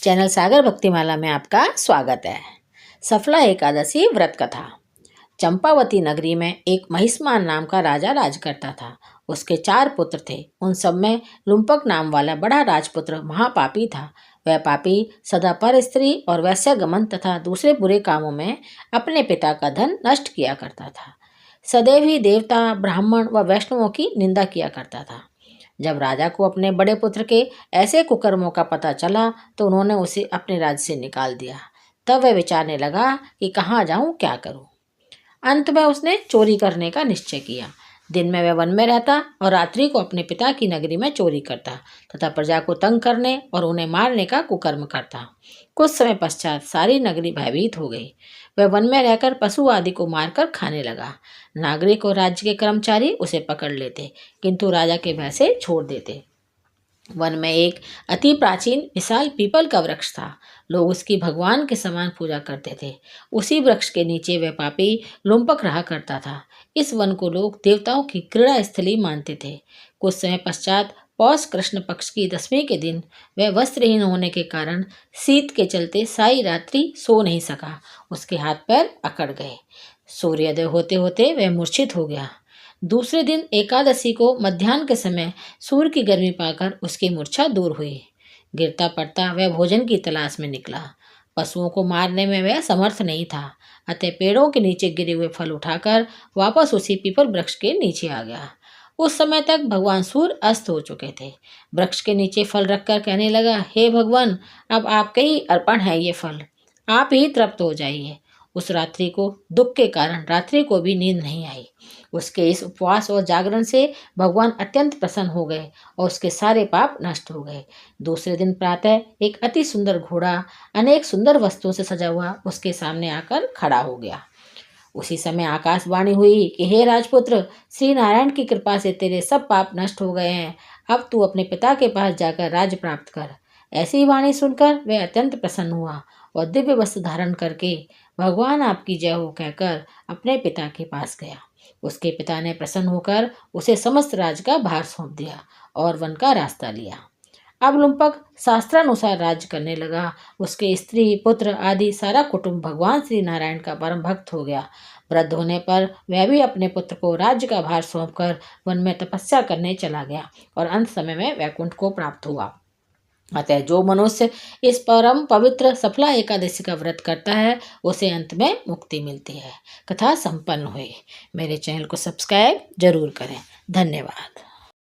Channel सागर भक्तिमाला में आपका स्वागत है। सफला एकादशी व्रत कथा। चंपावती नगरी में एक महिष्मान नाम का राजा राज करता था। उसके 4 पुत्र थे। उन सब में लुम्पक नाम वाला बड़ा राजपुत्र महापापी था। वह पापी सदा पर स्त्री और वैश्यगमन तथा दूसरे बुरे कामों में अपने पिता का धन नष्ट किया करता था। सदैव ही देवता, ब्राह्मण व वैष्णवों की निंदा किया करता था। जब राजा को अपने बड़े पुत्र के ऐसे कुकर्मों का पता चला तो उन्होंने उसे अपने राज्य से निकाल दिया। तब वह विचारने लगा कि कहाँ जाऊं, क्या करूं। अंत में उसने चोरी करने का निश्चय किया। दिन में वह वन में रहता और रात्रि को अपने पिता की नगरी में चोरी करता तथा प्रजा को तंग करने और उन्हें मारने का कुकर्म करता। कुछ समय पश्चात सारी नगरी भयभीत हो गई। वह वन में रहकर पशु आदि को मारकर खाने लगा। नागरिक और राज्य के कर्मचारी उसे पकड़ लेते, किंतु राजा के भय से छोड़ देते। वन में एक अति प्राचीन विशाल पीपल का वृक्ष था। लोग उसकी भगवान के समान पूजा करते थे। उसी वृक्ष के नीचे वह पापी लुम्पक रहा करता था। इस वन को लोग देवताओं की क्रीड़ा स्थली मानते थे। कुछ समय पश्चात पौष कृष्ण पक्ष की 10वीं के दिन वह वस्त्रहीन होने के कारण शीत के चलते सारी रात्रि सो नहीं सका। उसके हाथ पैर अकड़ गए। सूर्योदय होते होते वह मूर्छित हो गया। दूसरे दिन एकादशी को मध्याह्न के समय सूर्य की गर्मी पाकर उसकी मूर्छा दूर हुई। गिरता पड़ता वह भोजन की तलाश में निकला। पशुओं को मारने में वह समर्थ नहीं था, अतः पेड़ों के नीचे गिरे हुए फल उठाकर वापस उसी पीपल वृक्ष के नीचे आ गया। उस समय तक भगवान सूर्य अस्त हो चुके थे। वृक्ष के नीचे फल रखकर कहने लगा, हे भगवान, अब आपके ही अर्पण है ये फल, आप ही तृप्त हो जाइए। उस रात्रि को दुख के कारण रात्रि को भी नींद नहीं आई। उसके इस उपवास और जागरण से भगवान अत्यंत प्रसन्न हो गए और उसके सारे पाप नष्ट हो गए। दूसरे दिन प्रातः एक अति सुंदर घोड़ा अनेक सुंदर वस्तुओं से सजा हुआ उसके सामने आकर खड़ा हो गया। उसी समय आकाशवाणी हुई कि हे राजपुत्र, श्री नारायण की कृपा से तेरे सब पाप नष्ट हो गए हैं। अब तू अपने पिता के पास जाकर राज्य प्राप्त कर। ऐसी वाणी सुनकर वह अत्यंत प्रसन्न हुआ और दिव्य वस्त्र धारण करके भगवान आपकी जय हो कहकर अपने पिता के पास गया। उसके पिता ने प्रसन्न होकर उसे समस्त राज्य का भार सौंप दिया और वन का रास्ता लिया। अब लुम्पक शास्त्रानुसार राज्य करने लगा। उसके स्त्री, पुत्र आदि सारा कुटुंब भगवान श्री नारायण का परम भक्त हो गया। वृद्ध होने पर वह भी अपने पुत्र को राज्य का भार सौंपकर वन में तपस्या करने चला गया और अंत समय में वैकुंठ को प्राप्त हुआ। अतः जो मनुष्य इस परम पवित्र सफला एकादशी का व्रत करता है उसे अंत में मुक्ति मिलती है। कथा संपन्न हुई। मेरे चैनल को सब्सक्राइब जरूर करें। धन्यवाद।